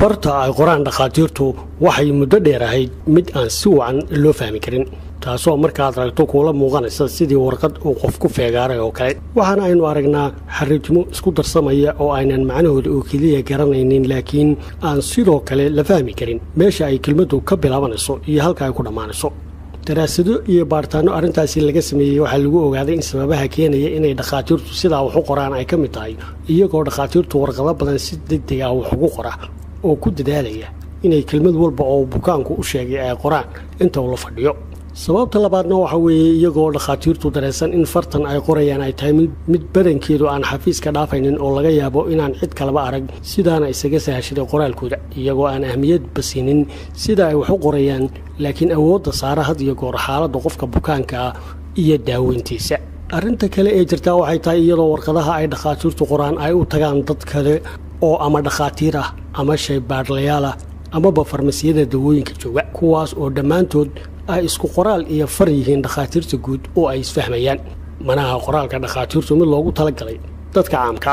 farta ay qoraan dhakhaatiirtu waxay muddo dheer ahayd mid aan si wacan loo fahmi karin taasoo markaad aragto kuula muuqanaysa sidii warqad uu qof ku feegaaray oo kale waxaana aynu aragnaa xariijimo isku darsamaya oo aynan macnahooda oo keliya garanaynin laakiin aan sidoo kale la fahmi karin meesha ay kelmaddu ka bilaabanayso iyo halka ay ku dhammaanayso daraasado iyo baaritaano arrintaasi laga sameeyey waxaa lagu ogaaday in sababaha keenaya inay dhakhaatiirtu sidaa wax u qoraan ay ka mid tahay iyagoo dhakhaatiirtu warqado badan si degdeg ah wax ugu qora oo ku dadaalaya inay kelmad walba oo bukaanku u sheegay ay qoraan inta uu la fadhiyo sababta labaadna waxa weeye iyagoo dhakhaatiirtu dareensan in fartan ay qorayaan ay tahay mid badankeedu aan xafiiska dhaafaynin oo laga yaabo inaan cid kaleba arag sidaana isaga sahashaday qoraalkooda iyagoo aan ahmiyad basiinin sida ay wax u qorayaan laakiin awoodda saara had iyo goor xaaladda qofka bukaanka ah iyo daaweyntiisa arrinta kale ee jirtaa waxay tahay iyadoo warqadaha ay dhakhaatiirtu qoraan ay u tagaan dad kale oo ama dhakhaatiir ah ama shaybaadhlayaal ah amaba farmasiyada dawooyinka jooga kuwaas oo dhammaantood ay isku qoraal iyo far yihiin dhakhaatiirta guud oo ay isfahmayaan manaha qoraalka dhakhaatiirtu mid loogu talagalay dadka caamka